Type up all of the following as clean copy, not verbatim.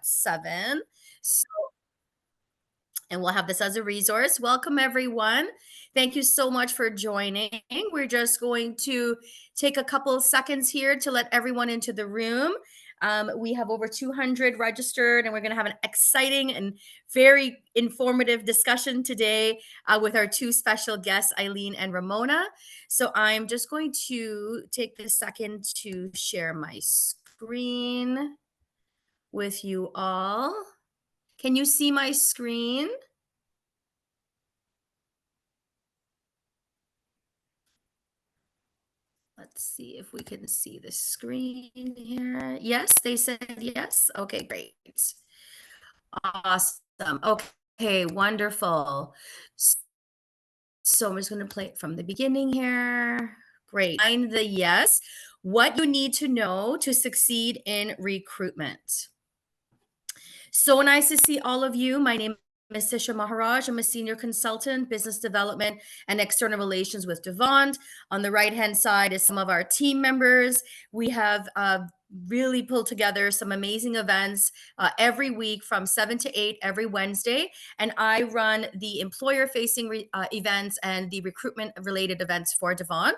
7. So, and we'll have this as a resource. Welcome, everyone. Thank you so much for joining. We're just going to take a couple of seconds here to let everyone into the room. We have over 200 registered, and we're going to have an exciting and very informative discussion today with our two special guests, Eileen and Ramona. So I'm just going to take this second to share my screen with you all. Can you see my screen? Let's see if we can see the screen here. Yes, they said yes. Okay, great. Awesome. Okay, wonderful. So I'm just going to play it from the beginning here. Great. Find the yes. What you need to know to succeed in recruitment. So nice to see all of you. My name is Sisha Maharaj. I'm a senior consultant, business development and external relations with Devant. On the right-hand side is some of our team members. We have really pulled together some amazing events every week from 7 to 8 every Wednesday. And I run the employer-facing events and the recruitment-related events for Devant,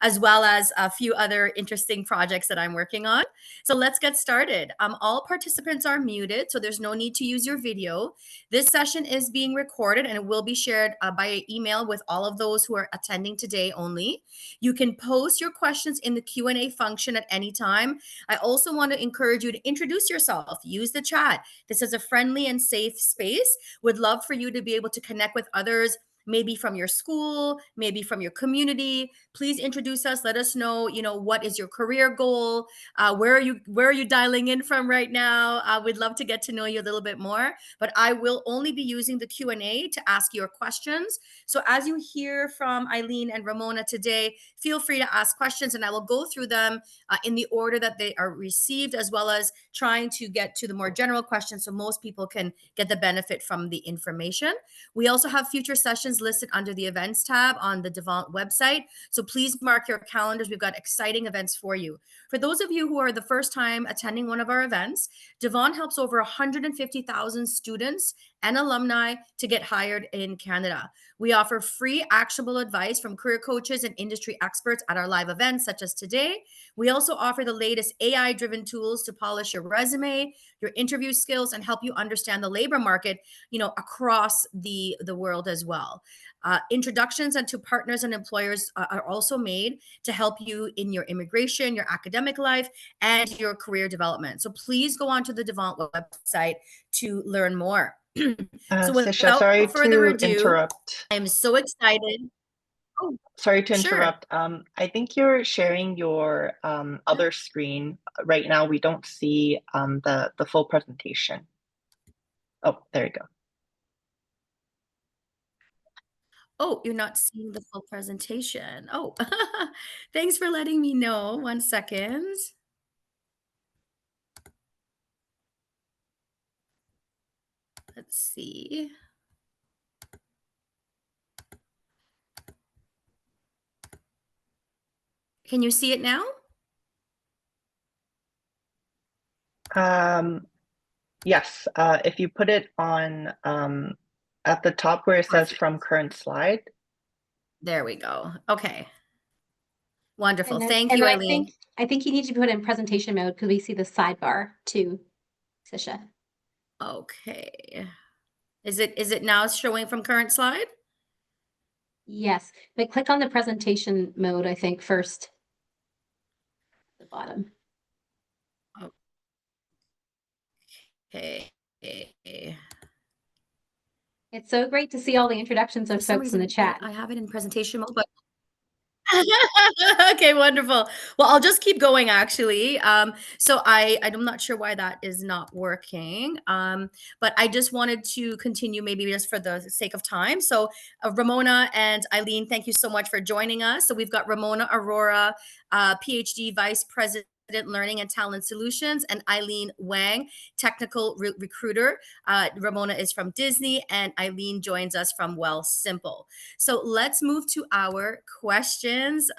as well as a few other interesting projects that I'm working on. So let's get started. All participants are muted, so there's no need to use your video. This session is being recorded and it will be shared by email with all of those who are attending today only. You can post your questions in the Q&A function at any time. I also want to encourage you to introduce yourself. Use the chat. This is a friendly and safe space. Would love for you to be able to connect with others, maybe from your school, maybe from your community. Please introduce us. Let us know, what is your career goal? Where are you dialing in from right now? We'd love to get to know you a little bit more, but I will only be using the Q&A to ask your questions. So as you hear from Eileen and Ramona today, feel free to ask questions and I will go through them in the order that they are received, as well as trying to get to the more general questions so most people can get the benefit from the information. We also have future sessions listed under the events tab on the Devant website. So please mark your calendars. We've got exciting events for you. For those of you who are the first time attending one of our events, Devant helps over 150,000 students and alumni to get hired in Canada. We offer free actionable advice from career coaches and industry experts at our live events, such as today. We also offer the latest AI-driven tools to polish your resume, your interview skills, and help you understand the labor market, across the world as well. Introductions and to partners and employers are also made to help you in your immigration, your academic life, and your career development. So please go onto the Devant website to learn more. So Sisha, without further ado, I'm so excited. Oh, sorry to sure. interrupt. I think you're sharing your other screen right now. We don't see the full presentation. Oh, there you go. Oh, you're not seeing the full presentation. Oh, thanks for letting me know. 1 second. Let's see. Can you see it now? Yes, if you put it on at the top where it says from current slide. There we go. Okay. Wonderful. Thank you, Eileen. I think you need to put it in presentation mode because we see the sidebar too, Sisha. Okay. Is it now showing from current slide? Yes, but click on the presentation mode, I think, first. At the bottom. Okay. It's so great to see all the introductions of folks in the chat. I have it in presentation mode, but okay, wonderful. Well, I'll just keep going actually. So I'm not sure why that is not working. But I just wanted to continue maybe just for the sake of time. So Ramona and Eileen, thank you so much for joining us. So we've got Ramona Aurora, PhD Vice President Learning and Talent Solutions, and Eileen Wang, technical recruiter. Ramona is from Disney, and Eileen joins us from Well Simple. So let's move to our questions.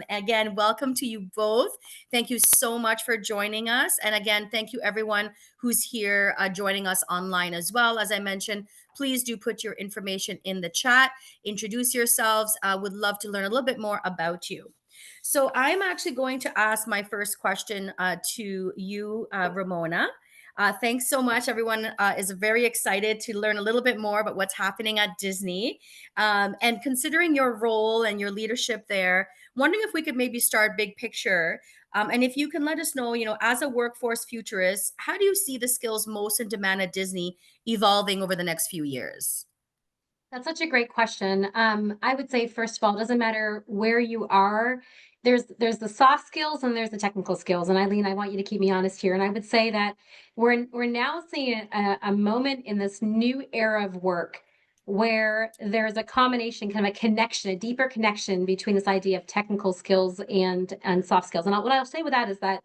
Again, welcome to you both. Thank you so much for joining us. And again, thank you everyone who's here joining us online as well. As I mentioned, please do put your information in the chat. Introduce yourselves. Would love to learn a little bit more about you. So I'm actually going to ask my first question to you, Ramona. Thanks so much. Everyone is very excited to learn a little bit more about what's happening at Disney. And considering your role and your leadership there, wondering if we could maybe start big picture. And if you can let us know, as a workforce futurist, how do you see the skills most in demand at Disney evolving over the next few years? That's such a great question. I would say, first of all, it doesn't matter where you are. There's the soft skills and there's the technical skills. And Eileen, I want you to keep me honest here. And I would say that we're now seeing a moment in this new era of work where there's a combination, kind of a connection, a deeper connection between this idea of technical skills and soft skills. And what I'll say with that is that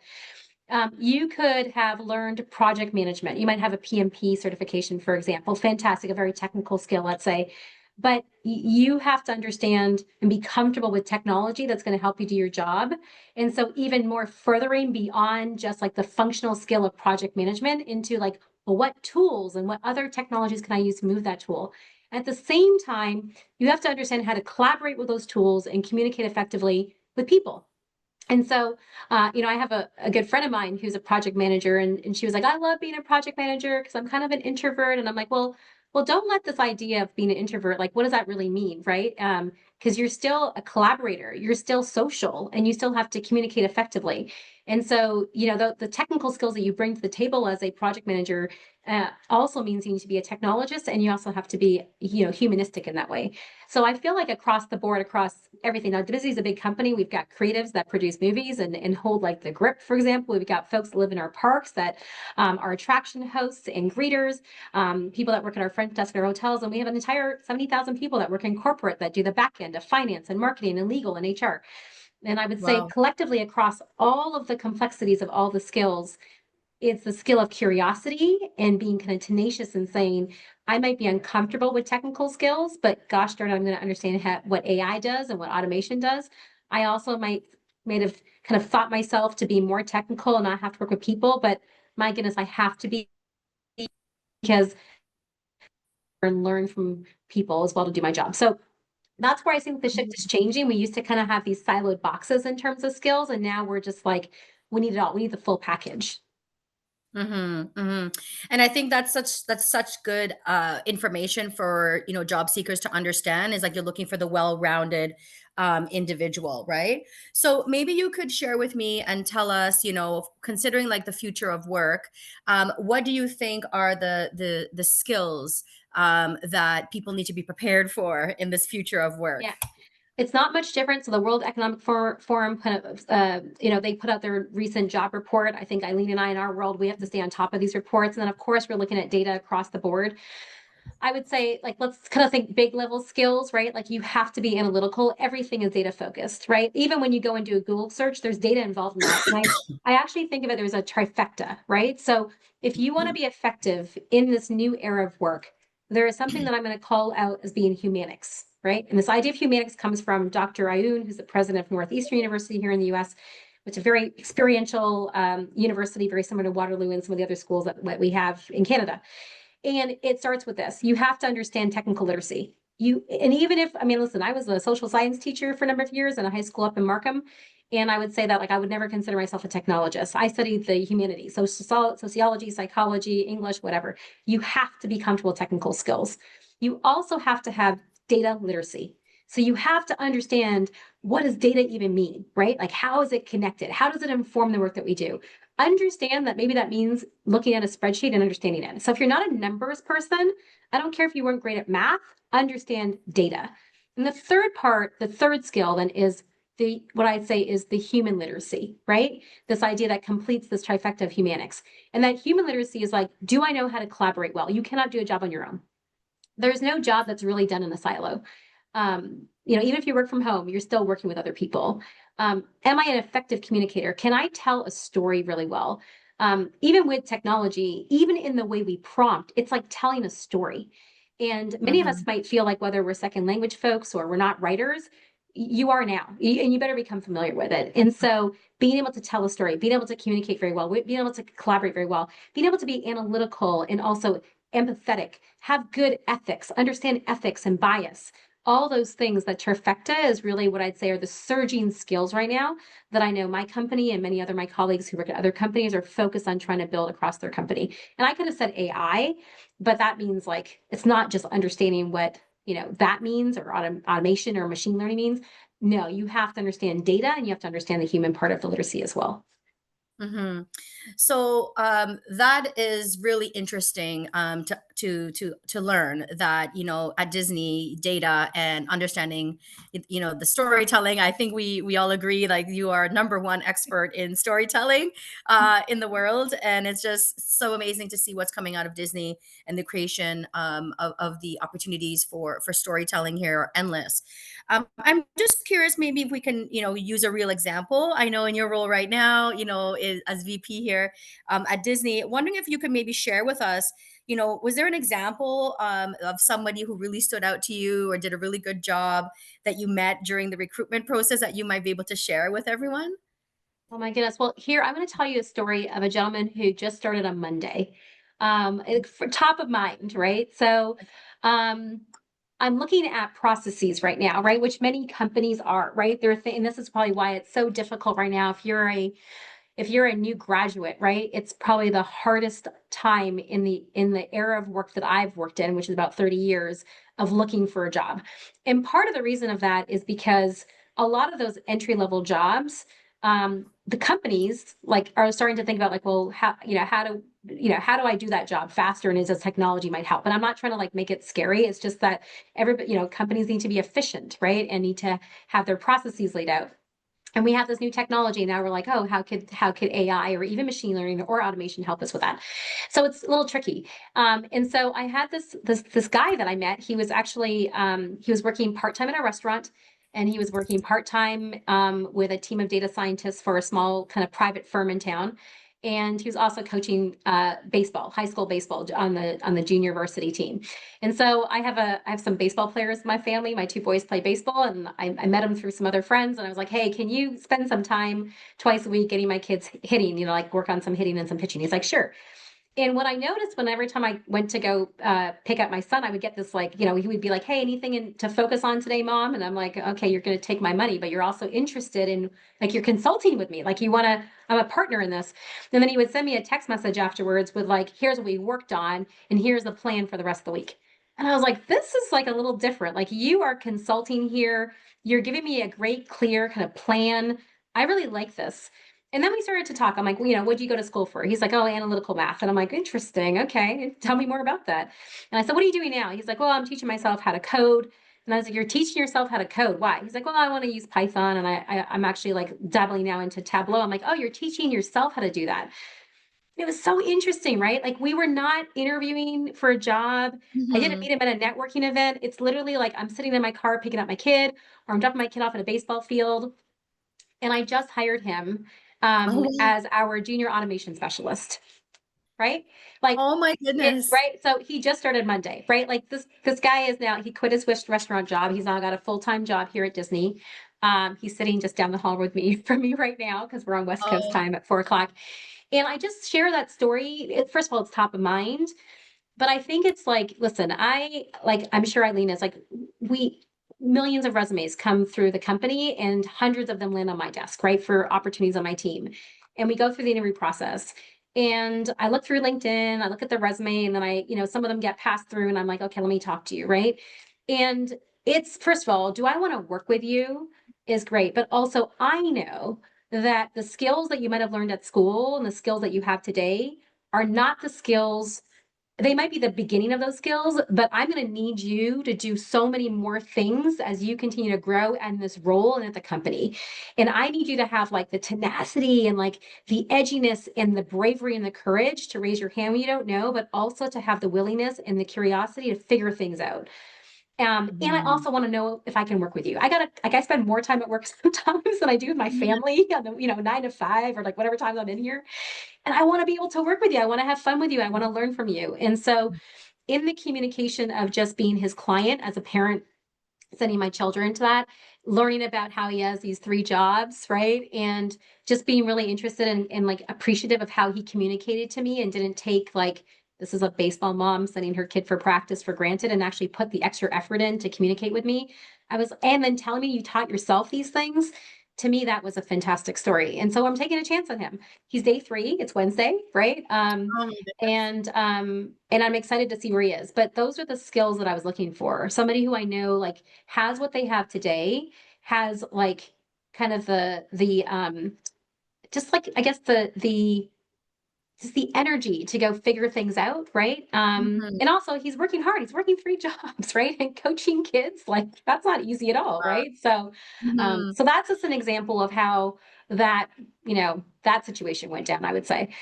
you could have learned project management. You might have a PMP certification, for example. Fantastic, a very technical skill, let's say. But you have to understand and be comfortable with technology that's going to help you do your job. And so even more furthering beyond just like the functional skill of project management into like, well, what tools and what other technologies can I use to move that tool? At the same time, you have to understand how to collaborate with those tools and communicate effectively with people. And so, I have a good friend of mine who's a project manager, and she was like, I love being a project manager because I'm kind of an introvert. And I'm like, well, don't let this idea of being an introvert, like, what does that really mean, right? Because you're still a collaborator, you're still social, and you still have to communicate effectively. And so, the technical skills that you bring to the table as a project manager also means you need to be a technologist, and you also have to be, humanistic in that way. So I feel like across the board, across everything. Now, Disney is a big company. We've got creatives that produce movies and hold like the grip, for example. We've got folks that live in our parks that are attraction hosts and greeters, people that work at our front desk at our hotels, and we have an entire 70,000 people that work in corporate that do the back end of finance and marketing and legal and HR. And I would say collectively across all of the complexities of all the skills, it's the skill of curiosity and being kind of tenacious and saying, I might be uncomfortable with technical skills, but gosh darn it, I'm going to understand what AI does and what automation does. I also might have kind of thought myself to be more technical and not have to work with people, but my goodness, I have to be, because and learn from people as well to do my job. So that's where I think the shift is changing. We used to kind of have these siloed boxes in terms of skills, and now we're just like, we need it all. We need the full package. And I think that's such good information for job seekers to understand, is like you're looking for the well-rounded individual, right? So maybe you could share with me and tell us, considering like the future of work, what do you think are the skills that people need to be prepared for in this future of work? Yeah. It's not much different. So the World Economic Forum kind of, they put out their recent job report. I think Eileen and I, in our world, we have to stay on top of these reports. And then of course, we're looking at data across the board. I would say, like, let's kind of think big level skills, right? Like you have to be analytical. Everything is data focused, right? Even when you go and do a Google search, there's data involved in that. And I actually think of it, there's a trifecta, right? So if you want to be effective in this new era of work, there is something that I'm going to call out as being humanics, right? And this idea of humanics comes from Dr. Ayoun, who's the president of Northeastern University here in the US, which is a very experiential university, very similar to Waterloo and some of the other schools that we have in Canada. And it starts with this. You have to understand technical literacy. Even if, listen, I was a social science teacher for a number of years in a high school up in Markham. And I would say that, like, I would never consider myself a technologist. I studied the humanities, so sociology, psychology, English, whatever. You have to be comfortable with technical skills. You also have to have data literacy. So you have to understand, what does data even mean, right? Like, how is it connected? How does it inform the work that we do? Understand that maybe that means looking at a spreadsheet and understanding it. So if you're not a numbers person, I don't care if you weren't great at math, understand data. And the third skill then is what I'd say is the human literacy, right? This idea that completes this trifecta of humanics. And that human literacy is like, do I know how to collaborate well? You cannot do a job on your own. There's no job that's really done in a silo. Even if you work from home, you're still working with other people. Am I an effective communicator? Can I tell a story really well? Even with technology, even in the way we prompt, it's like telling a story. And many of us might feel like whether we're second language folks or we're not writers, you are now, and you better become familiar with it. And so being able to tell a story, being able to communicate very well, being able to collaborate very well, being able to be analytical and also empathetic, have good ethics, understand ethics and bias. All those things, that trifecta is really what I'd say are the surging skills right now that I know my company and many other my colleagues who work at other companies are focused on trying to build across their company. And I could have said AI, but that means like it's not just understanding what that means or automation or machine learning means. No, you have to understand data and you have to understand the human part of the literacy as well. So that is really interesting to learn that at Disney, data and understanding the storytelling. I think we all agree, like, you are number one expert in storytelling in the world, and it's just so amazing to see what's coming out of Disney, and the creation of the opportunities for storytelling here are endless. I'm just curious, maybe if we can, use a real example. I know in your role right now, as VP here at Disney, wondering if you could maybe share with us, was there an example of somebody who really stood out to you or did a really good job that you met during the recruitment process that you might be able to share with everyone? Oh my goodness. Well, here I'm going to tell you a story of a gentleman who just started on Monday. For top of mind, right? So, um, I'm looking at processes right now, right? Which many companies are, right? And this is probably why it's so difficult right now. If you're a new graduate, right, it's probably the hardest time in the era of work that I've worked in, which is about 30 years of looking for a job. And part of the reason of that is because a lot of those entry level jobs, the companies like are starting to think about like, well, how do I do that job faster? And is this technology might help? And I'm not trying to like make it scary. It's just that everybody, companies need to be efficient, right, and need to have their processes laid out. And we have this new technology now. We're like, oh, how could AI or even machine learning or automation help us with that? So it's a little tricky. And so I had this guy that I met. He was actually he was working part time in a restaurant, and he was working part time with a team of data scientists for a small kind of private firm in town. And he was also coaching baseball, high school baseball on the junior varsity team. And so I have some baseball players in my family. My two boys play baseball, and I met them through some other friends. And I was like, hey, can you spend some time twice a week getting my kids hitting, like work on some hitting and some pitching? He's like, sure. And what I noticed when every time I went to go pick up my son, I would get this like, he would be like, hey, anything to focus on today, mom? And I'm like, okay, you're going to take my money, but you're also interested in, like, you're consulting with me. Like, I'm a partner in this. And then he would send me a text message afterwards with like, here's what we worked on, and here's the plan for the rest of the week. And I was like, this is like a little different. Like, you are consulting here. You're giving me a great, clear kind of plan. I really like this. And then we started to talk. I'm like, well, what'd you go to school for? He's like, oh, analytical math. And I'm like, interesting. Okay. Tell me more about that. And I said, what are you doing now? He's like, well, I'm teaching myself how to code. And I was like, you're teaching yourself how to code. Why? He's like, well, I want to use Python. And I'm actually like dabbling now into Tableau. I'm like, oh, you're teaching yourself how to do that. It was so interesting, right? Like, we were not interviewing for a job. I didn't meet him at a networking event. It's literally like I'm sitting in my car picking up my kid, or I'm dropping my kid off at a baseball field. And I just hired him Oh, wow. as our junior automation specialist, right? Like, Oh my goodness. right. So he just started Monday, right? Like, this guy is now, he quit his restaurant job. He's now got a full-time job here at Disney. He's sitting just down the hall with me from me right now because we're on West Coast Oh, time at 4 o'clock. And I just share that story. First of all, it's top of mind, but I think it's like, listen, I'm sure Eileen is like, millions of resumes come through the company and hundreds of them land on my desk, right? For opportunities on my team. And we go through the interview process. And I look through LinkedIn, I look at the resume, and then some of them get passed through, and I'm like, okay, let me talk to you, right? And it's, first of all, do I want to work with you is great. But also, I know that the skills that you might have learned at school and the skills that you have today are not the skills. They might be the beginning of those skills, but I'm going to need you to do so many more things as you continue to grow in this role and at the company. And I need you to have like the tenacity and like the edginess and the bravery and the courage to raise your hand when you don't know, but also to have the willingness and the curiosity to figure things out. And I also want to know if I can work with you. I spend more time at work sometimes than I do with my family on the, 9 to 5 or like whatever times I'm in here. And I want to be able to work with you. I want to have fun with you. I want to learn from you. And so in the communication of just being his client as a parent, sending my children to that, learning about how he has these 3 jobs, right? And just being really interested in like appreciative of how he communicated to me and didn't take like, this is a baseball mom sending her kid for practice for granted and actually put the extra effort in to communicate with me. And then telling me you taught yourself these things. To me, that was a fantastic story. And so I'm taking a chance on him. He's day 3. It's Wednesday, right? Oh, And I'm excited to see where he is. But those are the skills that I was looking for. Somebody who I know like has what they have today, has like kind of the just like I guess the just the energy to go figure things out, right? mhm. And also he's working hard. He's working 3 jobs, right? And coaching kids, like that's not easy at all, right? So Mhm. so that's just an example of how that, that situation went down, I would say.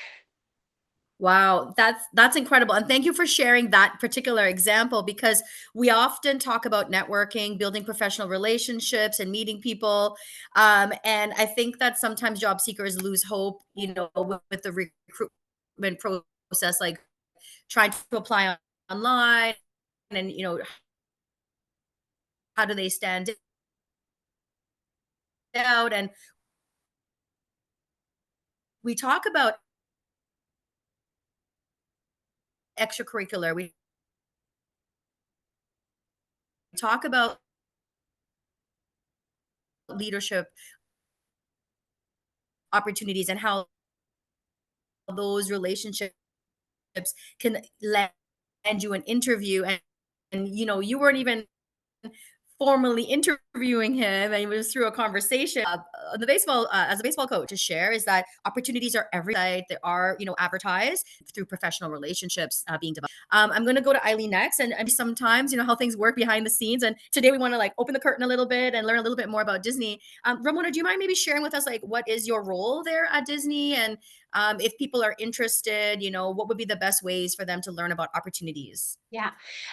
Wow, that's incredible. And thank you for sharing that particular example because we often talk about networking, building professional relationships and meeting people. And I think that sometimes job seekers lose hope, with the recruitment process, like trying to apply online and, how do they stand out? And we talk about extracurricular, we talk about leadership opportunities and how those relationships can land you an interview and you weren't even formally interviewing him and it was through a conversation on the baseball as a baseball coach to share is that opportunities are every site that are advertised through professional relationships being developed. I'm going to go to Eileen next and sometimes how things work behind the scenes, and today we want to like open the curtain a little bit and learn a little bit more about Disney. Ramona, do you mind maybe sharing with us like what is your role there at Disney, and if people are interested, what would be the best ways for them to learn about opportunities? Yeah.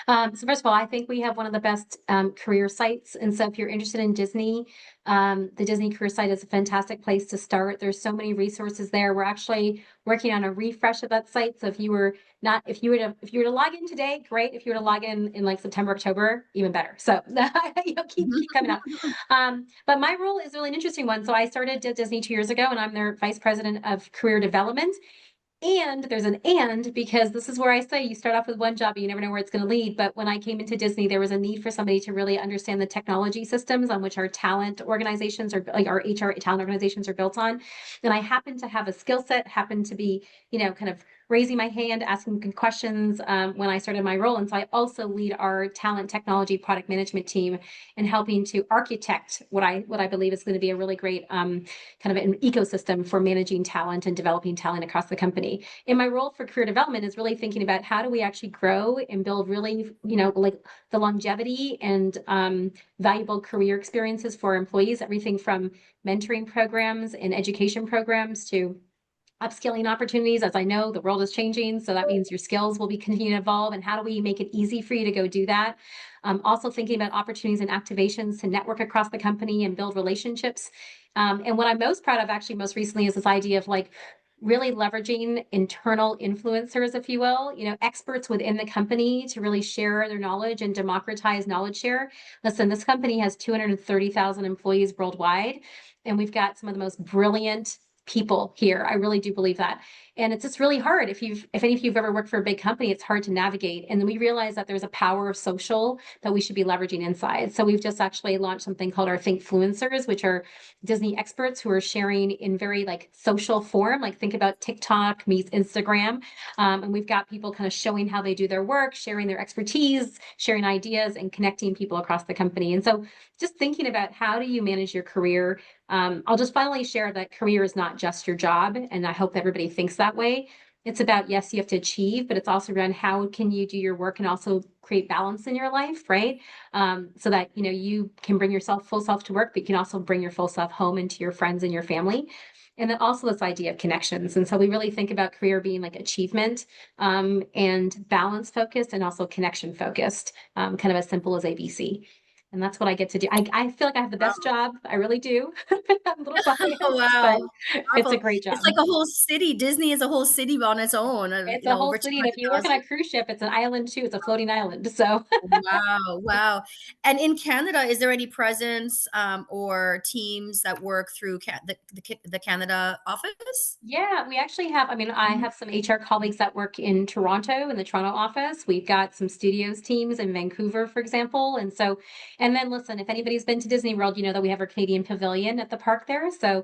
So first of all, I think we have one of the best career sites. And so if you're interested in Disney, the Disney career site is a fantastic place to start. There's so many resources there. We're actually working on a refresh of that site. So if you were to log in today, great. If you were to log in like September, October, even better. So keep coming up. But my role is really an interesting one. So I started at Disney 2 years ago, and I'm their vice president of career development. And there's an and because this is where I say you start off with one job, and you never know where it's going to lead. But when I came into Disney, there was a need for somebody to really understand the technology systems on which our talent organizations or like our HR talent organizations are built on. And I happen to have a skill set, happen to be, kind of raising my hand, asking good questions when I started my role. And so I also lead our talent technology product management team and helping to architect what I believe is going to be a really great kind of an ecosystem for managing talent and developing talent across the company. And my role for career development is really thinking about how do we actually grow and build really, like the longevity and valuable career experiences for employees, everything from mentoring programs and education programs to upskilling opportunities. As I know, the world is changing, so that means your skills will be continuing to evolve. And how do we make it easy for you to go do that? Also thinking about opportunities and activations to network across the company and build relationships. And what I'm most proud of actually most recently is this idea of like really leveraging internal influencers, if you will, experts within the company to really share their knowledge and democratize knowledge share. Listen, this company has 230,000 employees worldwide, and we've got some of the most brilliant people here. I really do believe that. And it's just really hard. If any of you've ever worked for a big company, it's hard to navigate. And then we realize that there's a power of social that we should be leveraging inside. So we've just actually launched something called our Thinkfluencers, which are Disney experts who are sharing in very like social form, like think about TikTok meets Instagram. And we've got people kind of showing how they do their work, sharing their expertise, sharing ideas, and connecting people across the company. And so just thinking about how do you manage your career. I'll just finally share that career is not just your job, and I hope everybody thinks that way. It's about, yes, you have to achieve, but it's also around how can you do your work and also create balance in your life, right? So that, you can bring yourself full self to work, but you can also bring your full self home into your friends and your family. And then also this idea of connections. And so we really think about career being like achievement and balance focused and also connection focused, kind of as simple as ABC. And that's what I get to do. I feel like I have the best job. I really do. I'm a little Oh, biased, wow. but it's a Powerful. great It's job. like a whole city. Disney is a whole city on its own, It's a whole over city. And if you work on 200,000. a cruise ship, it's an island too. It's a floating island. So Wow, wow. And in Canada, is there any presence or teams that work through the Canada office? yeah, we actually have, I mean, I Mhm. have some HR colleagues that work in Toronto, in the Toronto office. We've got some studios teams in Vancouver, for example. And so, and then listen, if anybody's been to Disney World, you know that we have our Canadian pavilion at the park there. So,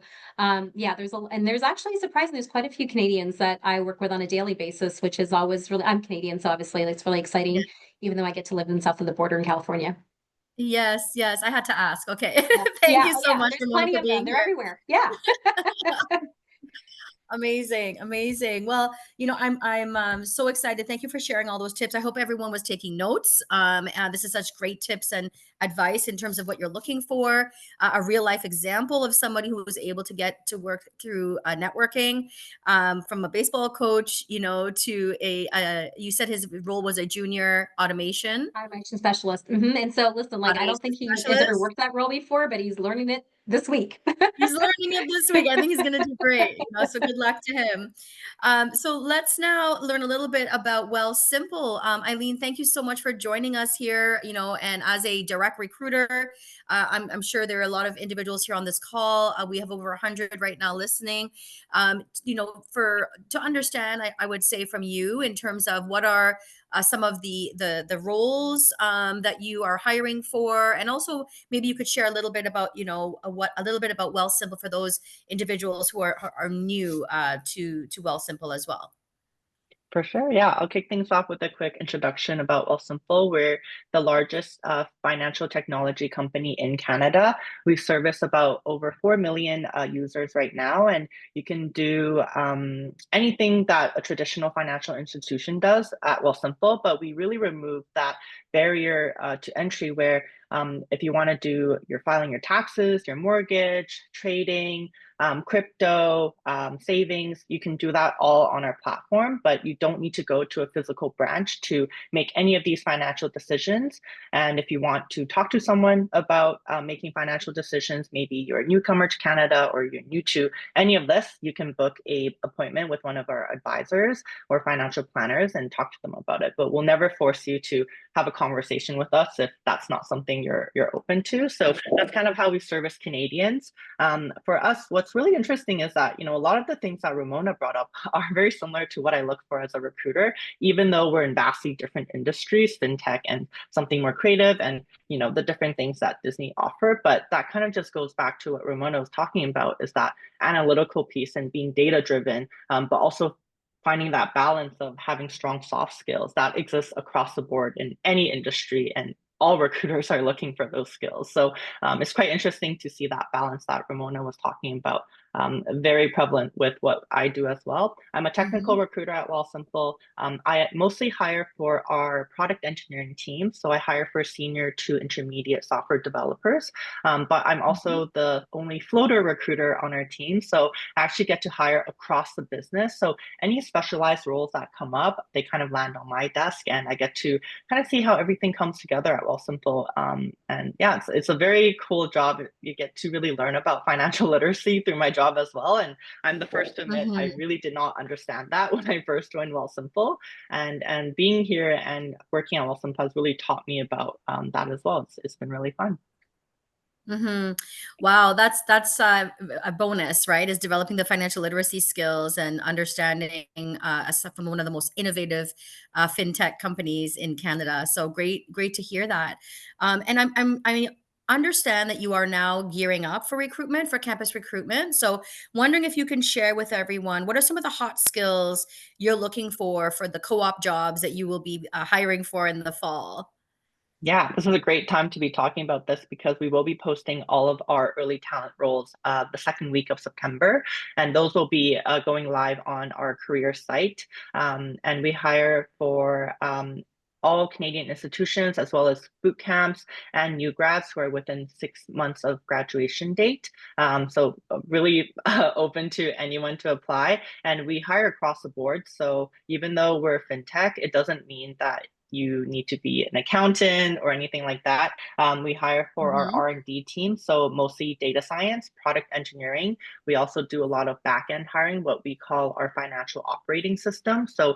yeah, and there's actually surprising, there's quite a few Canadians that I work with on a daily basis, which is always really, I'm Canadian, so obviously it's really Yeah. exciting, even though I get to live in south of the border in California. Yes, yes. I had to ask. Okay. Yeah. Thank Yeah. you Oh, so yeah. much, There's Ramona, plenty for of them. being They're here. everywhere. Yeah. Amazing, amazing. Well, I'm so excited. Thank you for sharing all those tips. I hope everyone was taking notes. And this is such great tips and advice in terms of what you're looking for. A real life example of somebody who was able to get to work through networking, from a baseball coach, to you said his role was a junior Automation specialist. And so listen, like I don't automation think he has ever specialist. worked that role before, but he's learning it this week. He's learning it this week. I think he's gonna do great, so good luck to him. So let's now learn a little bit about Simple. Eileen, thank you so much for joining us here, and as a direct recruiter, I'm sure there are a lot of individuals here on this call. We have over 100 right now listening. To understand, I would say from you in terms of what are some of the roles that you are hiring for, and also maybe you could share a little bit about a little bit about Simple for those individuals who are new to Simple as well. For sure. Yeah, I'll kick things off with a quick introduction about Wealthsimple. We're the largest financial technology company in Canada. We service about over 4 million users right now, and you can do anything that a traditional financial institution does at Wealthsimple, but we really remove that barrier to entry where if you want to do your filing your taxes, your mortgage, trading, crypto, savings, you can do that all on our platform, but you don't need to go to a physical branch to make any of these financial decisions. And if you want to talk to someone about making financial decisions, maybe you're a newcomer to Canada or you're new to any of this, you can book an appointment with one of our advisors or financial planners and talk to them about it. But we'll never force you to have a conversation with us if that's not something you're open to. So that's kind of how we service Canadians. For us, what's really interesting is that, a lot of the things that Ramona brought up are very similar to what I look for as a recruiter, even though we're in vastly different industries, fintech and something more creative and, the different things that Disney offer. But that kind of just goes back to what Ramona was talking about, is that analytical piece and being data driven, but also finding that balance of having strong soft skills that exists across the board in any industry, and all recruiters are looking for those skills. So it's quite interesting to see that balance that Ramona was talking about. Very prevalent with what I do as well. I'm a technical Mhm. recruiter at Wealthsimple. I mostly hire for our product engineering team. So I hire for senior to intermediate software developers. But I'm Mhm. also the only floater recruiter on our team. So I actually get to hire across the business. So any specialized roles that come up, they kind of land on my desk, and I get to kind of see how everything comes together at Wealthsimple. And yeah, it's a very cool job. You get to really learn about financial literacy through my job as well. And I'm the first to admit I Mhm. really did not understand that when I first joined Wealthsimple. And being here and working at Wealthsimple has really taught me about that as well. It's been really fun. Mhm. Wow, that's a bonus, right? Is developing the financial literacy skills and understanding from one of the most innovative fintech companies in Canada. So great to hear that. And I understand that you are now gearing up for recruitment, for campus recruitment. So wondering if you can share with everyone what are some of the hot skills you're looking for the co-op jobs that you will be hiring for in the fall. Yeah, this is a great time to be talking about this because we will be posting all of our early talent roles the second week of September, and those will be going live on our career site. And we hire for all Canadian institutions, as well as boot camps and new grads who are within 6 months of graduation date. So really open to anyone to apply. And we hire across the board. So even though we're fintech, it doesn't mean that you need to be an accountant or anything like that. We hire for our Mhm. R&D team, so mostly data science, product engineering. We also do a lot of back-end hiring, what we call our financial operating system. So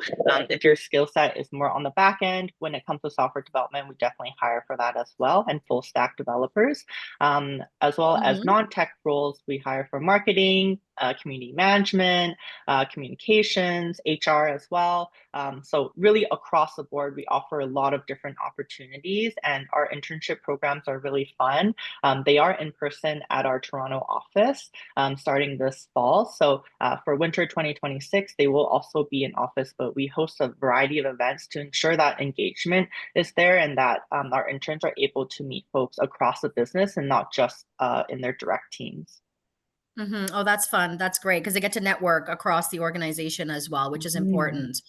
if your skill set is more on the back end, when it comes to software development, we definitely hire for that as well, and full stack developers. As well as Mhm. non-tech roles, we hire for marketing, community management, communications, HR as well. So really across the board, we offer a lot of different opportunities, and our internship programs are really fun. They are in person at our Toronto office starting this fall. So for winter 2026, they will also be in office, but we host a variety of events to ensure that engagement is there and that our interns are able to meet folks across the business and not just in their direct teams. Mhm. Oh, that's fun. That's great because they get to network across the organization as well, which is Mm. important.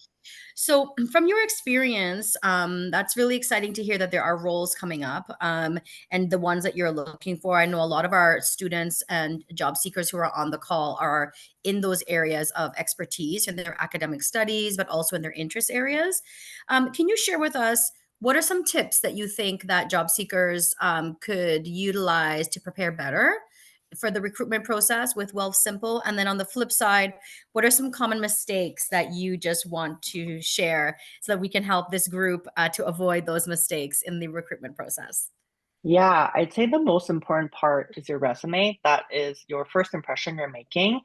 So, from your experience, that's really exciting to hear that there are roles coming up and the ones that you're looking for. I know a lot of our students and job seekers who are on the call are in those areas of expertise in their academic studies, but also in their interest areas. Can you share with us what are some tips that you think that job seekers could utilize to prepare better for the recruitment process with Wealth Simple? And then on the flip side, what are some common mistakes that you just want to share so that we can help this group to avoid those mistakes in the recruitment process? Yeah, I'd say the most important part is your resume. That is your first impression you're making.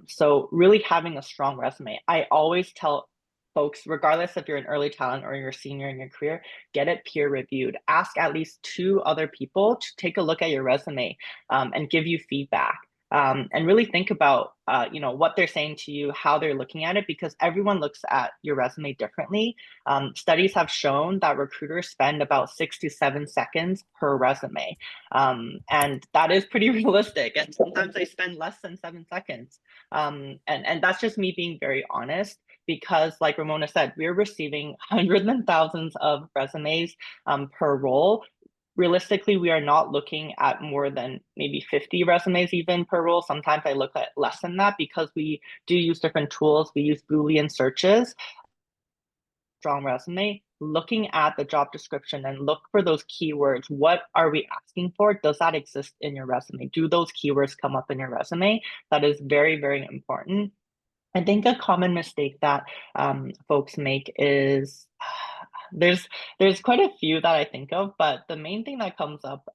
So really having a strong resume. I always tell folks, regardless if you're an early talent or you're a senior in your career, get it peer reviewed. Ask at least two other people to take a look at your resume and give you feedback. And really think about what they're saying to you, how they're looking at it, because everyone looks at your resume differently. Studies have shown that recruiters spend about 6 to 7 seconds per resume. And that is pretty realistic. And sometimes they spend less than 7 seconds. And that's just me being very honest because, like Ramona said, we're receiving hundreds and thousands of resumes per role. Realistically, we are not looking at more than maybe 50 resumes even per role. Sometimes I look at less than that because we do use different tools. We use Boolean searches. Strong resume, looking at the job description and look for those keywords. What are we asking for? Does that exist in your resume? Do those keywords come up in your resume? That is very, very important. I think a common mistake that folks make is there's there's quite a few that I think of, but the main thing that comes up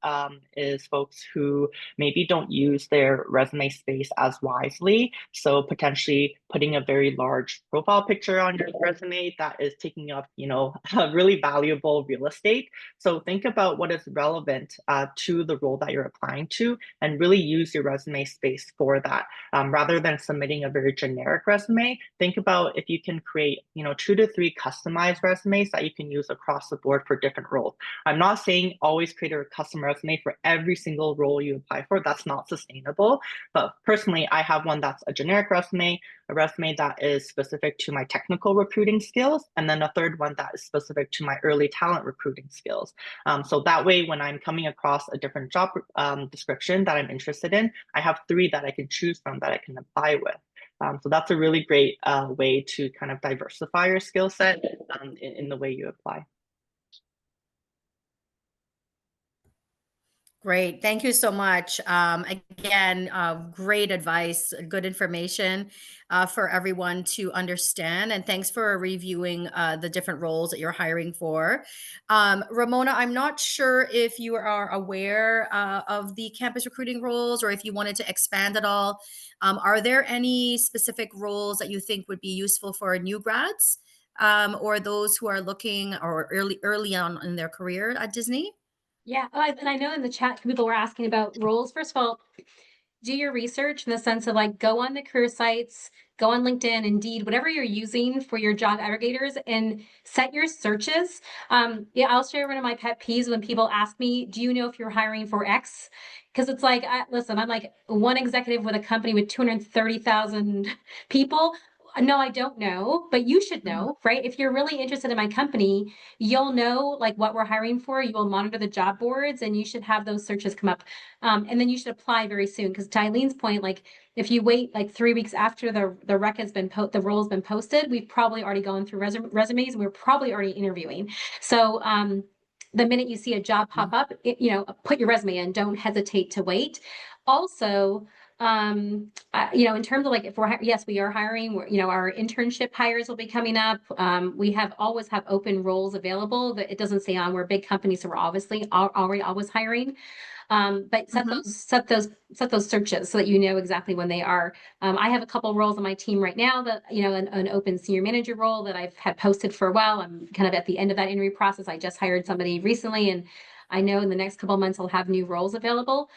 is folks who maybe don't use their resume space as wisely. So potentially putting a very large profile picture on your resume that is taking up, a really valuable real estate. So think about what is relevant to the role that you're applying to, and really use your resume space for that. Rather than submitting a very generic resume, think about if you can create, 2 to 3 customized resumes that you can use across the board for different roles. I'm not saying always create a custom resume for every single role you apply for. That's not sustainable. But personally, I have one that's a generic resume, a resume that is specific to my technical recruiting skills, and then a third one that is specific to my early talent recruiting skills. So that way, when I'm coming across a different job description that I'm interested in, I have 3 that I can choose from that I can apply with. So that's a really great way to kind of diversify your skill set in the way you apply. Great. Thank you so much. Again, great advice, good information for everyone to understand. And thanks for reviewing the different roles that you're hiring for. Ramona, I'm not sure if you are aware of the campus recruiting roles or if you wanted to expand at all. Are there any specific roles that you think would be useful for new grads or those who are looking or early on in their career at Disney? Yeah, and I know in the chat people were asking about roles. First of all, do your research in the sense of like go on the career sites, go on LinkedIn, Indeed, whatever you're using for your job aggregators, and set your searches. Yeah, I'll share one of my pet peeves when people ask me, "Do you know if you're hiring for X?" Because it's like, listen, I'm like one executive with a company with 230,000 people. no, I don't know, but you should Mhm. know, right? If you're really interested in my company, you'll know like what we're hiring for. You will monitor the job boards and you should have those searches come up. And then you should apply very soon. Because to Eileen's point, like if you wait like 3 weeks after the rec has been the role has been posted, we've probably already gone through resumes and we're probably already interviewing. So the minute you see a job pop up, put your resume in. Don't hesitate to wait. Also, in terms of like if yes, we are hiring. Our internship hires will be coming up. We always have open roles available. That it doesn't say on. We're a big company, so we're obviously already always hiring. But Mhm. set those searches so that you know exactly when they are. I have a couple roles on my team right now that, an open senior manager role that I've had posted for a while. I'm kind of at the end of that interview process. I just hired somebody recently, and I know in the next couple of months I'll have new roles available.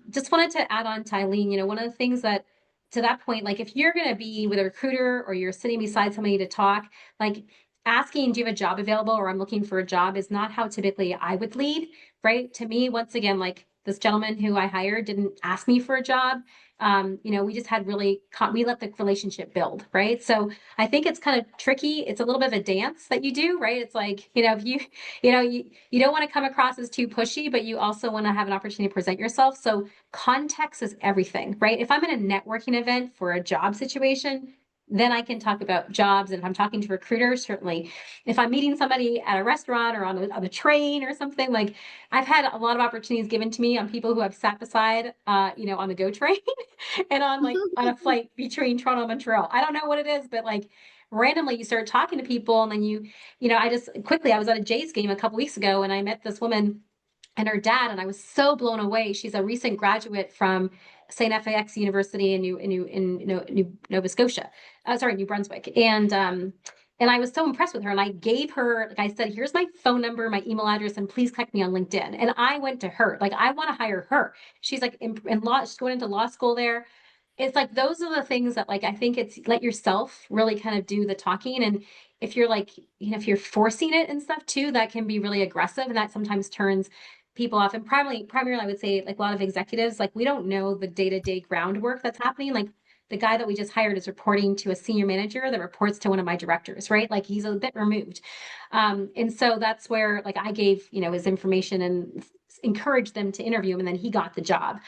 Just wanted to add on to Eileen, one of the things that to that point, like if you're going to be with a recruiter or you're sitting beside somebody to talk, like asking, do you have a job available or I'm looking for a job is not how typically I would lead, right? To me, once again, like this gentleman who I hired didn't ask me for a job. We just had we let the relationship build, right? So I think it's kind of tricky. It's a little bit of a dance that you do, right? It's like, if you don't want to come across as too pushy, but you also want to have an opportunity to present yourself. So context is everything, right? If I'm in a networking event for a job situation, then I can talk about jobs. And if I'm talking to recruiters, certainly. If I'm meeting somebody at a restaurant or on a train or something, like I've had a lot of opportunities given to me on people who I've sat beside, on the GO train and on a flight between Toronto and Montreal. I don't know what it is, but like randomly you start talking to people and then I was at a Jays game a couple weeks ago and I met this woman and her dad, and I was so blown away. She's a recent graduate from St. FAX University in Nova Scotia, New Brunswick, and I was so impressed with her. And I gave her, like I said, here's my phone number, my email address, and please connect me on LinkedIn. And I went to her, like I want to hire her. She's like in law, she's going into law school there. It's like those are the things that like I think it's let yourself really kind of do the talking. And if you're like, if you're forcing it and stuff too, that can be really aggressive, and that sometimes turns people off. And primarily, I would say like a lot of executives, like we don't know the day-to-day groundwork that's happening. Like the guy that we just hired is reporting to a senior manager that reports to one of my directors, right? Like he's a bit removed. And so that's where like I gave, his information and encouraged them to interview him, and then he got the job.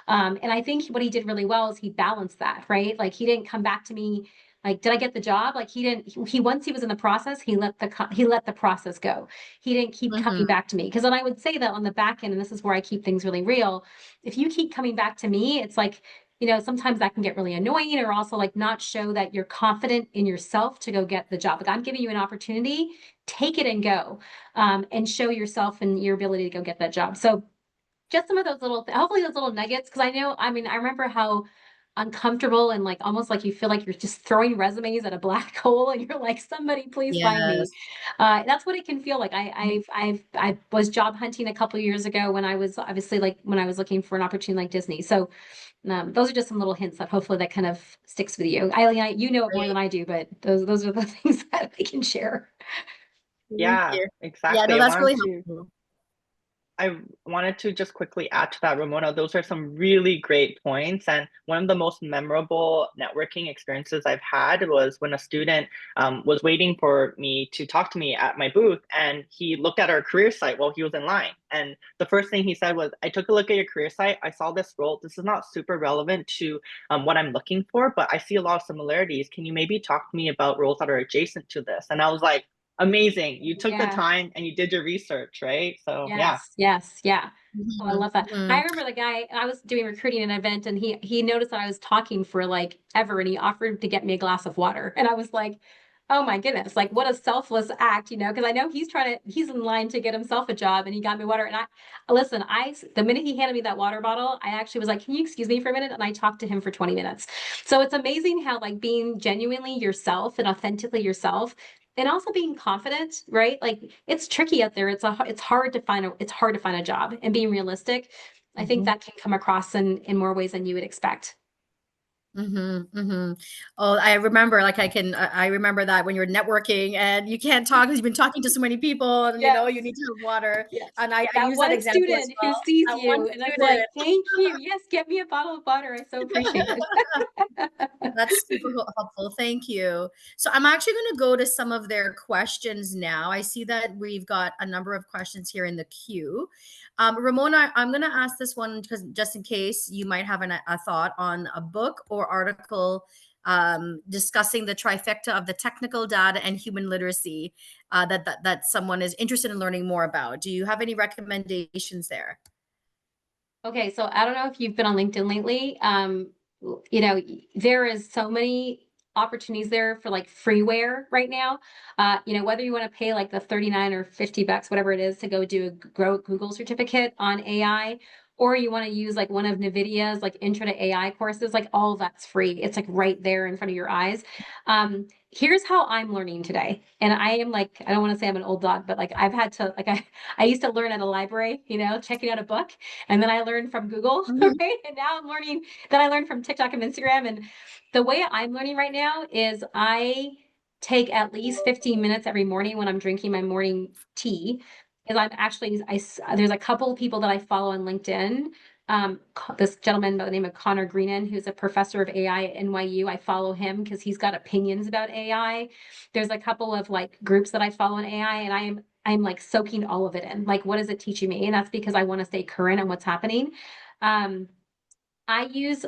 And I think what he did really well is he balanced that, right? Like he didn't come back to me like, did I get the job? Like he didn't, he once he was in the process, he let the process go. He didn't keep coming Mhm. back to me. Because then I would say that on the back end, and this is where I keep things really real. If you keep coming back to me, it's like, sometimes that can get really annoying or also like not show that you're confident in yourself to go get the job. Like I'm giving you an opportunity, take it and go, and show yourself and your ability to go get that job. So just some of those hopefully those little nuggets. Cause I mean, I remember how uncomfortable and like almost like you feel like you're just throwing resumes at a black hole and you're like, somebody please find me. Yes. That's what it can feel like. I was job hunting a couple of years ago when I was obviously like when I was looking for an opportunity like Disney. So those are just some little hints that hopefully that kind of sticks with you. Eileen, you know it more than Great. I do, but those are the things that I can share. Thank Yeah, you. Yeah, exactly. no, that's really helpful. I wanted to just quickly add to that, Ramona. Those are some really great points. And one of the most memorable networking experiences I've had was when a student was waiting for me to talk to me at my booth, and he looked at our career site while he was in line. And the first thing he said was, I took a look at your career site. I saw this role. This is not super relevant to what I'm looking for, but I see a lot of similarities. Can you maybe talk to me about roles that are adjacent to this? And I was like, amazing. You took the Yeah. time and you did your research, right? So, yeah. Yes, yes, yeah. Oh, I Mhm, love that. I mhm. remember the guy, I was doing recruiting at an event and he noticed that I was talking for like ever and he offered to get me a glass of water. And I was like, oh my goodness, like what a selfless act, because I know he's in line to get himself a job and he got me water. And the minute he handed me that water bottle, I actually was like, can you excuse me for a minute? And I talked to him for 20 minutes. So it's amazing how like being genuinely yourself and authentically yourself and also being confident, right? Like it's tricky out there. It's hard to find a job and being realistic. I think Mhm. that can come across in more ways than you would expect. Oh, I remember, like, I remember that when you're networking and you can't talk because you've been talking to so many people and, Yes. you need to have water. Yes. And I That use that one example as student who well. sees That one you and is student. like, thank you. Yes, get me a bottle of water. I so appreciate it. That's super helpful. Thank you. So I'm actually going to go to some of their questions now. I see that we've got a number of questions here in the queue. Ramona, I'm going to ask this one because just in case you might have a thought on a book or article discussing the trifecta of the technical data and human literacy that someone is interested in learning more about. Do you have any recommendations there? Okay, so I don't know if you've been on LinkedIn lately. There is so many opportunities there for like freeware right now. Whether you want to pay like the 39 or $50, whatever it is, to go do a Google certificate on AI, or you want to use like one of NVIDIA's like intro to AI courses, like all that's free. It's like right there in front of your eyes. Here's how I'm learning today. And I am like, I don't want to say I'm an old dog, but like I've had to like I used to learn at a library, checking out a book. And then I learned from Google, Mhm. right? And now I'm learning that I learned from TikTok and Instagram. And the way I'm learning right now is I take at least 15 minutes every morning when I'm drinking my morning tea. Is I'm actually, there's a couple of people that I follow on LinkedIn. This gentleman by the name of Connor Greenan, who's a professor of AI at NYU. I follow him because he's got opinions about AI. There's a couple of like groups that I follow in AI, and I'm like soaking all of it in. Like, what is it teaching me? And that's because I want to stay current on what's happening. Um, I use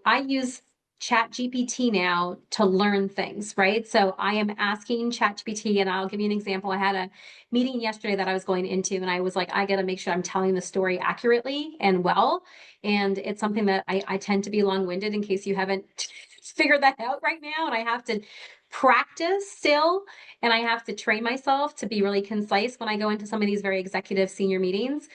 I use Chat GPT now to learn things, right? So I am asking Chat GPT, and I'll give you an example. I had a meeting yesterday that I was going into, and I was like, I got to make sure I'm telling the story accurately and well. And it's something that I tend to be long-winded in case you haven't figured that out right now. And I have to practice still, and I have to train myself to be really concise when I go into some of these very executive senior meetings.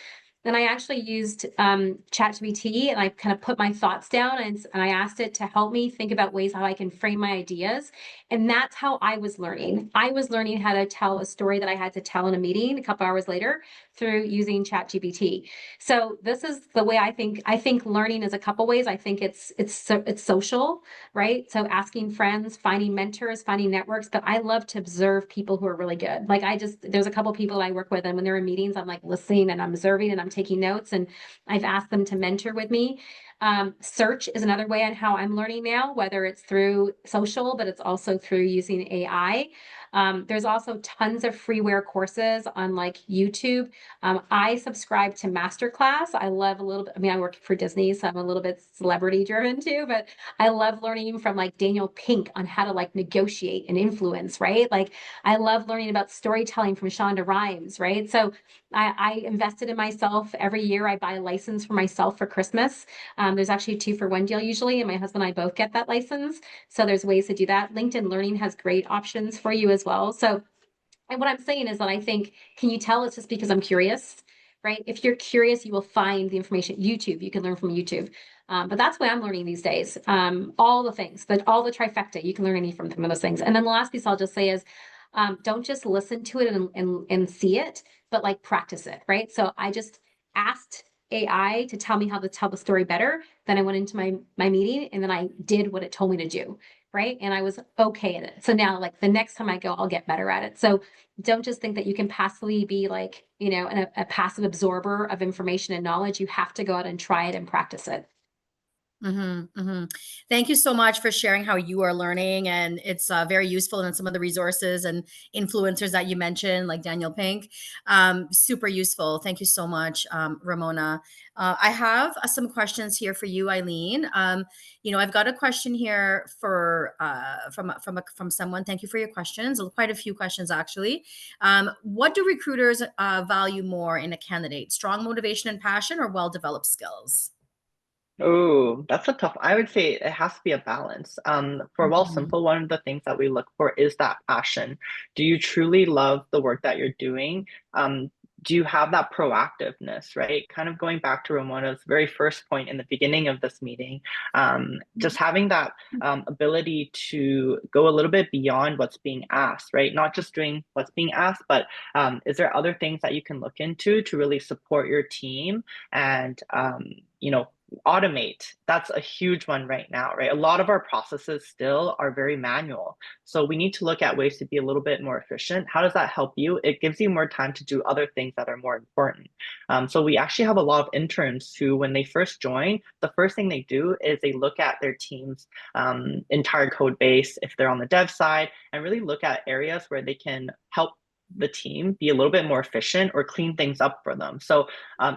Then I actually used ChatGPT, and I kind of put my thoughts down, and I asked it to help me think about ways how I can frame my ideas. And that's how I was learning. I was learning how to tell a story that I had to tell in a meeting a couple hours later through using ChatGPT. So this is the way I think. I think learning is a couple ways. I think it's social, right? So asking friends, finding mentors, finding networks. But I love to observe people who are really good. Like there's a couple people I work with, and when they're in meetings, I'm like listening and I'm observing and I'm taking notes, and I've asked them to mentor with me. Search is another way on how I'm learning now, whether it's through social, but it's also through using AI. There's also tons of freeware courses on like YouTube. I subscribe to Masterclass. I love a little bit, I mean, I work for Disney, so I'm a little bit celebrity driven too, but I love learning from like Daniel Pink on how to like negotiate and influence, right? Like I love learning about storytelling from Shonda Rhimes, right? So I invested in myself. Every year I buy a license for myself for Christmas. There's actually a 2-for-1 deal usually, and my husband and I both get that license. So there's ways to do that. LinkedIn Learning has great options for you as well. So, and what I'm saying is that I think, can you tell it's just because I'm curious, right? If you're curious, you will find the information. YouTube, you can learn from YouTube. But that's what I'm learning these days. All the things, but all the trifecta, you can learn any from those things. And then the last piece I'll just say is, don't just listen to it and see it, but like practice it, right? So I just asked AI to tell me how to tell the story better. Then I went into my meeting, and then I did what it told me to do, right? And I was okay at it. So now, like the next time I go, I'll get better at it. So don't just think that you can passively be like, a passive absorber of information and knowledge. You have to go out and try it and practice it. Thank you so much for sharing how you are learning, and it's very useful. And some of the resources and influencers that you mentioned, like Daniel Pink, super useful. Thank you so much, Ramona. I have some questions here for you, Eileen. I've got a question here for from someone. Thank you for your questions. Quite a few questions actually. What do recruiters value more in a candidate? Strong motivation and passion, or well-developed skills? Oh, that's a tough. I would say it has to be a balance. For Well Mhm. Simple, one of the things that we look for is that passion. Do you truly love the work that you're doing? Do you have that proactiveness, right? Kind of going back to Ramona's very first point in the beginning of this meeting, just having that ability to go a little bit beyond what's being asked, right? Not just doing what's being asked, but is there other things that you can look into to really support your team and, you know, automate. That's a huge one right now, right? A lot of our processes still are very manual. So we need to look at ways to be a little bit more efficient. How does that help you? It gives you more time to do other things that are more important. So we actually have a lot of interns who, when they first join, the first thing they do is they look at their team's entire code base, if they're on the dev side, and really look at areas where they can help the team be a little bit more efficient or clean things up for them. So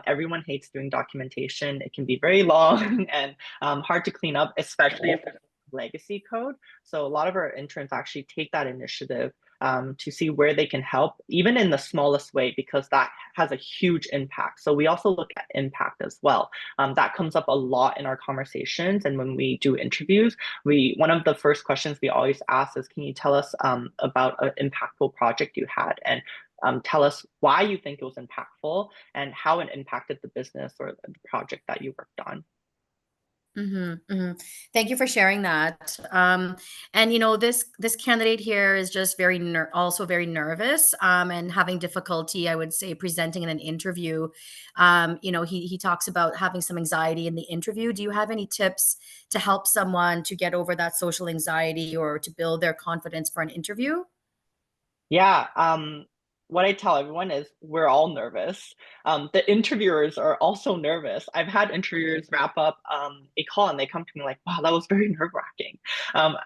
everyone hates doing documentation. It can be very long and hard to clean up, especially if it's legacy code. So a lot of our interns actually take that initiative to see where they can help, even in the smallest way, because that has a huge impact. So we also look at impact as well. That comes up a lot in our conversations. And when we do interviews, one of the first questions we always ask is, can you tell us about an impactful project you had? And tell us why you think it was impactful and how it impacted the business or the project that you worked on. Thank you for sharing that. And this candidate here is just also very nervous, and having difficulty, I would say, presenting in an interview. He talks about having some anxiety in the interview. Do you have any tips to help someone to get over that social anxiety or to build their confidence for an interview? Yeah. What I tell everyone is we're all nervous. The interviewers are also nervous. I've had interviewers wrap up a call and they come to me like, wow, that was very nerve-wracking. Um,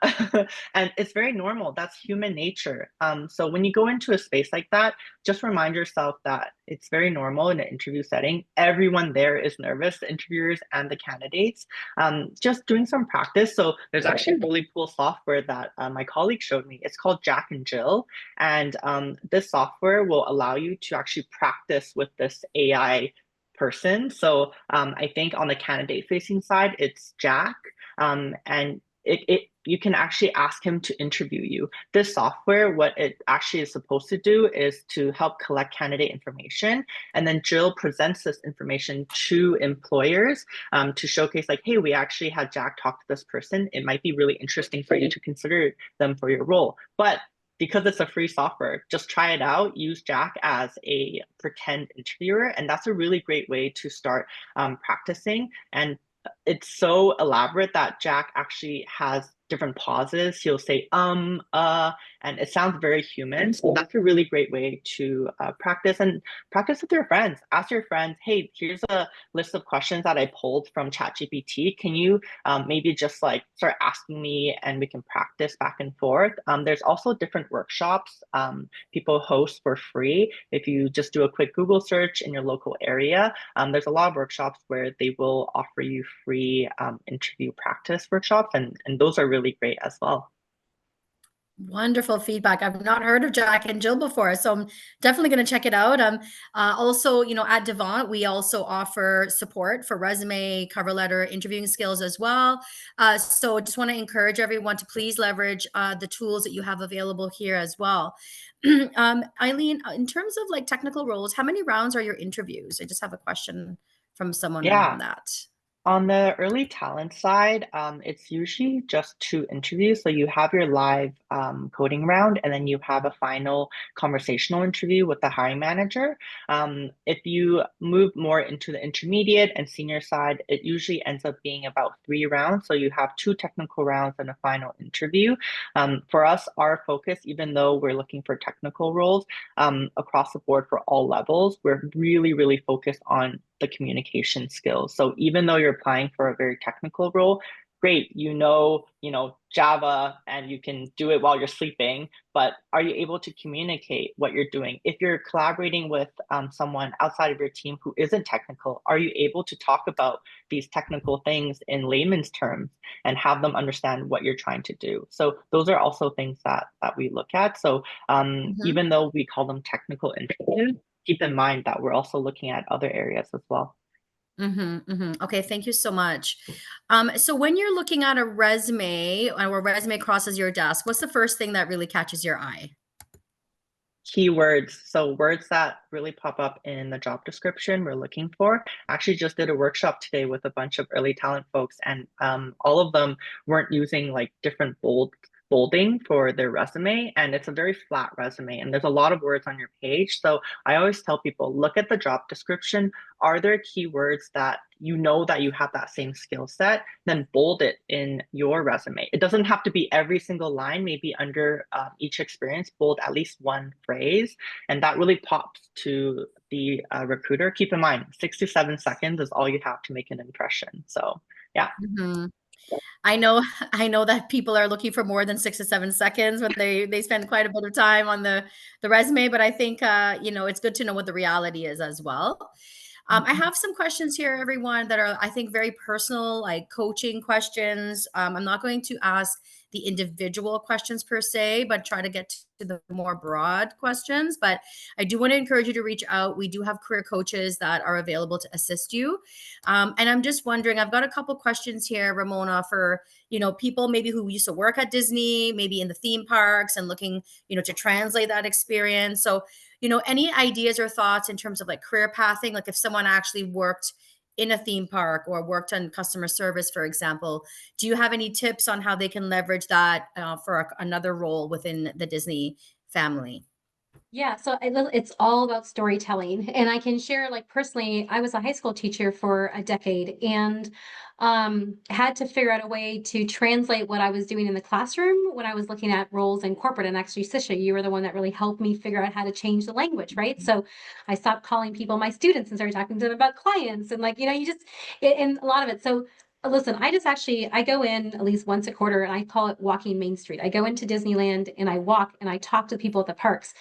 and it's very normal. That's human nature. So when you go into a space like that, just remind yourself that it's very normal in an interview setting. Everyone there is nervous, the interviewers and the candidates. Just doing some practice. So there's actually a really cool software that my colleague showed me. It's called Jack and Jill. And this software will allow you to actually practice with this AI person. So I think on the candidate facing side, it's Jack. And you can actually ask him to interview you. This software, what it actually is supposed to do is to help collect candidate information. And then Jill presents this information to employers to showcase like, hey, we actually had Jack talk to this person. It might be really interesting for you to consider them for your role. But because it's a free software, just try it out. Use Jack as a pretend interviewer. And that's a really great way to start practicing. And it's so elaborate that Jack actually has different pauses. He'll say, and it sounds very human. So that's a really great way to practice and practice with your friends. Ask your friends, hey, here's a list of questions that I pulled from ChatGPT. Can you maybe just like start asking me and we can practice back and forth? There's also different workshops people host for free. If you just do a quick Google search in your local area, there's a lot of workshops where they will offer you free interview practice workshops, and those are really great as well. Wonderful feedback. I've not heard of Jack and Jill before, so I'm definitely going to check it out. Also, at Devant, we also offer support for resume, cover letter, interviewing skills as well. So just want to encourage everyone to please leverage the tools that you have available here as well. Eileen, in terms of like technical roles, how many rounds are your interviews? I just have a question from someone Yeah. around that. On the early talent side, it's usually just 2 interviews. So you have your live coding round, and then you have a final conversational interview with the hiring manager. If you move more into the intermediate and senior side, it usually ends up being about 3 rounds. So you have 2 technical rounds and a final interview. For us, our focus, even though we're looking for technical roles across the board for all levels, we're really, really focused on the communication skills. So even though you're applying for a very technical role, great, Java and you can do it while you're sleeping, but are you able to communicate what you're doing? If you're collaborating with someone outside of your team who isn't technical, are you able to talk about these technical things in layman's terms and have them understand what you're trying to do? So those are also things that we look at. So even though we call them technical interviews, keep in mind that we're also looking at other areas as well. Okay, thank you so much. So when you're looking at a resume or a resume crosses your desk, what's the first thing that really catches your eye? Keywords. So words that really pop up in the job description we're looking for. Actually just did a workshop today with a bunch of early talent folks, and all of them weren't using like different bold bolding for their resume, and it's a very flat resume and there's a lot of words on your page. So I always tell people, look at the job description. Are there keywords that you know that you have that same skill set? Then bold it in your resume. It doesn't have to be every single line, maybe under each experience, bold at least one phrase. And that really pops to the recruiter. Keep in mind, 6 to 7 seconds is all you have to make an impression. So yeah. Mhm. I know I know that people are looking for more than 6 to 7 seconds when they spend quite a bit of time on the resume, but I think, it's good to know what the reality is as well. I have some questions here, everyone, that are, I think, very personal, like coaching questions. I'm not going to ask the individual questions per se, but try to get to the more broad questions. But I do want to encourage you to reach out. We do have career coaches that are available to assist you. And I'm just wondering, I've got a couple questions here, Ramona, for, people maybe who used to work at Disney, maybe in the theme parks and looking, to translate that experience. So, any ideas or thoughts in terms of like career pathing? Like if someone actually worked in a theme park or worked on customer service, for example, do you have any tips on how they can leverage that for another role within the Disney family? Yeah, so it's all about storytelling. And I can share, like, personally, I was a high school teacher for a decade and had to figure out a way to translate what I was doing in the classroom when I was looking at roles in corporate. And actually, Sisha, you were the one that really helped me figure out how to change the language, right? So I stopped calling people my students and started talking to them about clients. And like, and a lot of it. So listen, I go in at least once a quarter and I call it walking Main Street. I go into Disneyland and I walk and I talk to people at the parks.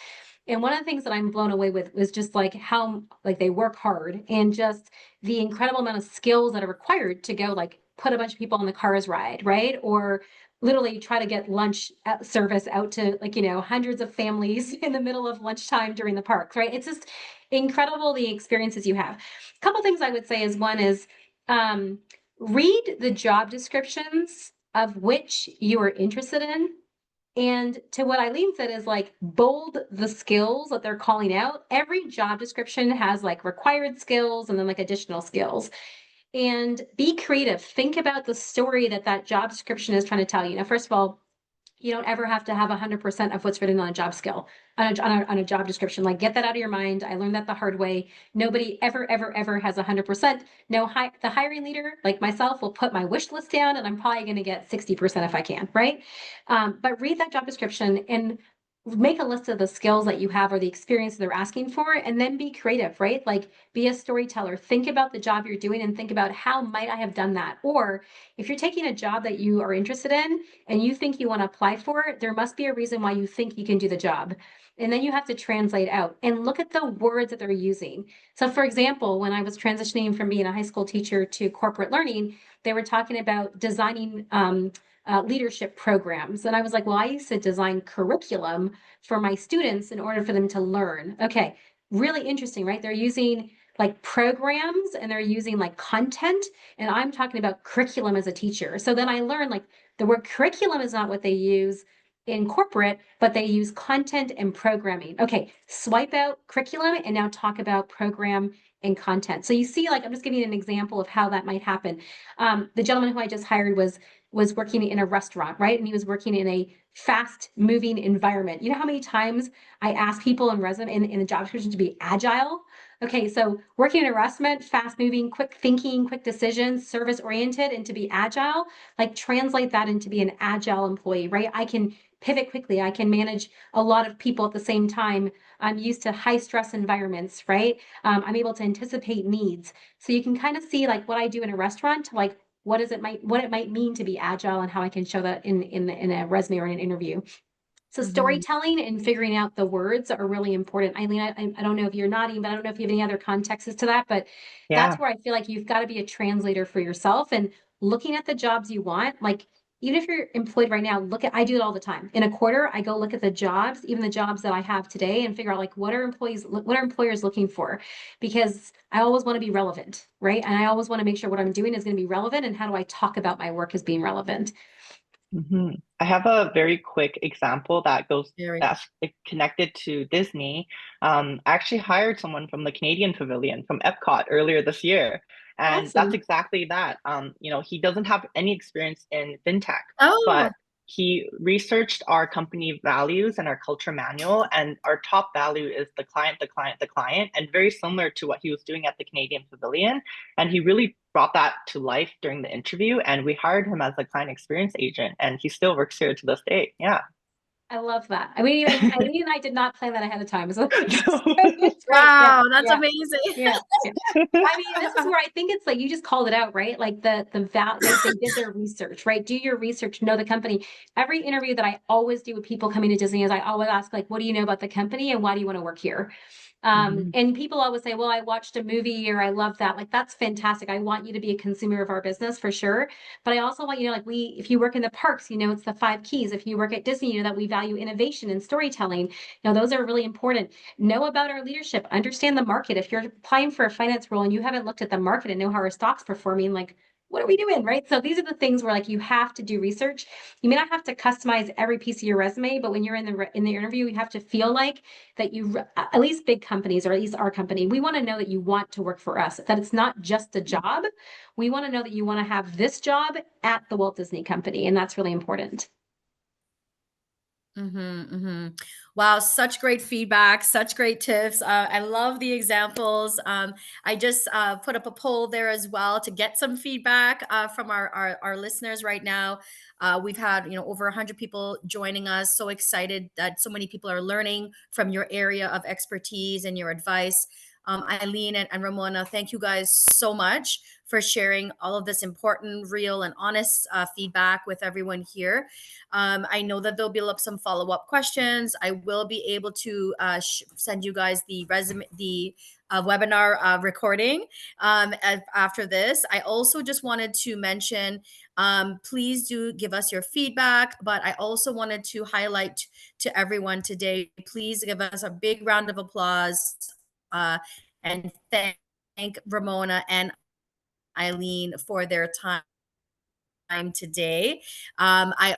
And one of the things that I'm blown away with was just like how like they work hard and just the incredible amount of skills that are required to go like put a bunch of people on the Cars ride, right? Or literally try to get lunch service out to like, hundreds of families in the middle of lunchtime during the parks, right? It's just incredible the experiences you have. A couple things I would say is one is um, read the job descriptions of which you are interested in, and to what Eileen said is like bold the skills that they're calling out. Every job description has like required skills and then like additional skills. And be creative. Think about the story that that job description is trying to tell you. Now, first of all, you don't ever have to have 100% of what's written on a job skill, on a job description. Like get that out of your mind. I learned that the hard way. Nobody ever, ever, ever has 100%. No, the hiring leader like myself will put my wish list down and I'm probably going to get 60% if I can, right? But read that job description and make a list of the skills that you have or the experience they're asking for, and then be creative, right? Like be a storyteller. Think about the job you're doing and think about how might I have done that? Or if you're taking a job that you are interested in and you think you want to apply for it, there must be a reason why you think you can do the job. And then you have to translate out and look at the words that they're using. So for example, when I was transitioning from being a high school teacher to corporate learning, they were talking about designing leadership programs. And I was like, well, I used to design curriculum for my students in order for them to learn. Okay, really interesting, right? They're using like programs and they're using like content. And I'm talking about curriculum as a teacher. So then I learned like the word curriculum is not what they use in corporate, but they use content and programming. Okay, swipe out curriculum and now talk about program and content. So you see, like, I'm just giving you an example of how that might happen. The gentleman who I just hired was working in a restaurant, right? And he was working in a fast moving environment. You know how many times I ask people in the job description to be agile? Okay, so working in a restaurant, fast moving, quick thinking, quick decisions, service oriented, and to be agile, like translate that into be an agile employee, right? I can pivot quickly. I can manage a lot of people at the same time. I'm used to high stress environments, right? I'm able to anticipate needs. So you can kind of see like what I do in a restaurant to like what it might mean to be agile and how I can show that in a resume or in an interview. So Mhm. storytelling and figuring out the words are really important. Eileen, I don't know if you're nodding, but I don't know if you have any other contexts to that, but that's Yeah. where I feel like you've got to be a translator for yourself and looking at the jobs you want. Like even if you're employed right now, I do it all the time. In a quarter, I go look at the jobs, even the jobs that I have today, and figure out like what are employers looking for? Because I always want to be relevant, right? And I always want to make sure what I'm doing is going to be relevant and how do I talk about my work as being relevant? I have a very quick example Very that's connected to Disney. I actually hired someone from the Canadian Pavilion from Epcot earlier this year, and that's Awesome. exactly that. He doesn't have any experience in fintech, Oh, but he researched our company values and our culture manual, and our top value is the client, the client, the client, and very similar to what he was doing at the Canadian Pavilion. And he really brought that to life during the interview, and we hired him as a client experience agent, and he still works here to this day. Yeah. I love that. I mean, even Eileen and I did not plan that ahead of time. So it's great. Wow, Yeah, that's yeah, amazing. yeah, yeah. I mean, this is where I think it's like you just called it out, right? Like they did their research, right? Do your research, know the company. Every interview that I always do with people coming to Disney is I always ask, like, what do you know about the company and why do you want to work here? And people always say, well, I watched a movie or I love that. Like, that's fantastic. I want you to be a consumer of our business for sure. But I also want you to know, like, if you work in the parks, you know, it's the 5 keys. If you work at Disney, you know that we value innovation and storytelling. You know, those are really important. Know about our leadership, understand the market. If you're applying for a finance role and you haven't looked at the market and know how our stock's performing, like, what are we doing? Right. So these are the things where like you have to do research. You may not have to customize every piece of your resume, but when you're in the interview, you have to feel like that at least big companies, or at least our company, we want to know that you want to work for us, that it's not just a job. We want to know that you want to have this job at the Walt Disney Company. And that's really important. Wow, such great feedback, such great tips. I love the examples. I just put up a poll there as well to get some feedback from our listeners right now. We've had over 100 people joining us. So excited that so many people are learning from your area of expertise and your advice. Eileen and Ramona, thank you guys so much for sharing all of this important, real, and honest feedback with everyone here. I know that there'll be some follow-up questions. I will be able to send you guys the resume, the webinar recording after this. I also just wanted to mention, please do give us your feedback, but I also wanted to highlight to everyone today, please give us a big round of applause and thank Ramona and Eileen for their time today. I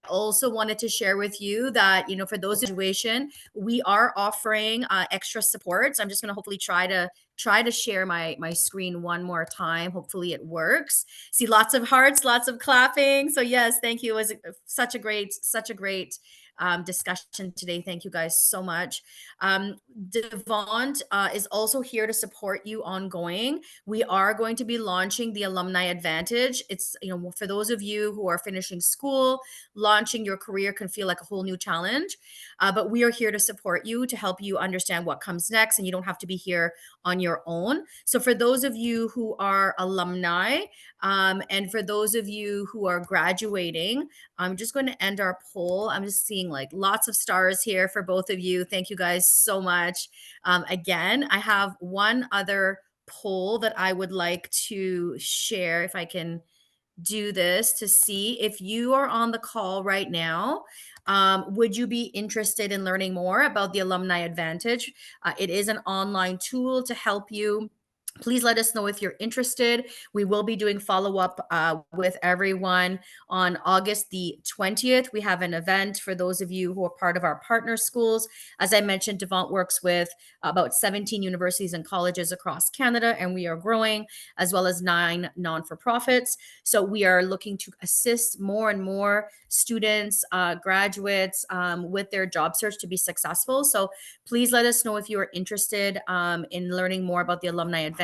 also wanted to share with you that for those situation, we are offering extra supports. I'm just going to hopefully try to share my screen one more time. Hopefully it works. See lots of hearts, lots of clapping. So yes, thank you. It was such a great discussion today. Thank you guys so much. Devont is also here to support you ongoing. We are going to be launching the Alumni Advantage. It's for those of you who are finishing school, launching your career can feel like a whole new challenge, but we are here to support you, to help you understand what comes next, and you don't have to be here on your own. So for those of you who are alumni, and for those of you who are graduating, I'm just going to end our poll. I'm just seeing like lots of stars here for both of you. Thank you guys so much. Again, I have one other poll that I would like to share, if I can do this, to see if you are on the call right now. Would you be interested in learning more about the Alumni Advantage? It is an online tool to help you. Please let us know if you're interested. We will be doing follow-up with everyone on August the 20th. We have an event for those of you who are part of our partner schools. As I mentioned, Devont works with about 17 universities and colleges across Canada, and we are growing, as well as 9 non-for-profits. So we are looking to assist more and more students, graduates with their job search to be successful. So please let us know if you are interested in learning more about the Alumni Advantage.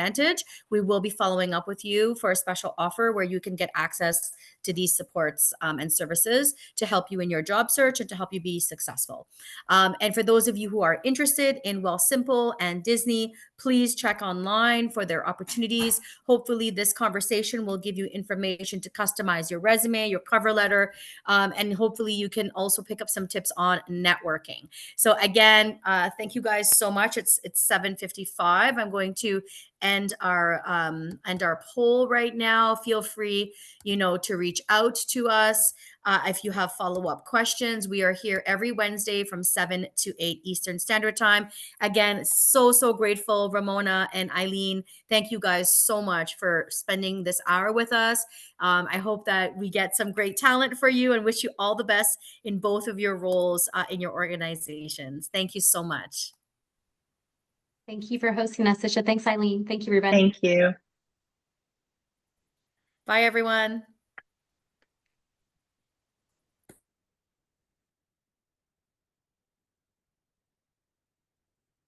We will be following up with you for a special offer where you can get access to these supports and services to help you in your job search and to help you be successful. And for those of you who are interested in Wealthsimple and Disney, please check online for their opportunities. Hopefully this conversation will give you information to customize your resume, your cover letter, and hopefully you can also pick up some tips on networking. So again, thank you guys so much. It's 7:55. I'm going to end our poll right now. Feel free, to reach out to us if you have follow-up questions. We are here every Wednesday from 7 to 8 Eastern Standard Time. Again, so grateful, Ramona and Eileen. Thank you guys so much for spending this hour with us. I hope that we get some great talent for you and wish you all the best in both of your roles in your organizations. Thank you so much. Thank you for hosting us, Sisha. Thanks, Eileen. Thank you, Ruben. Thank you. Bye, everyone.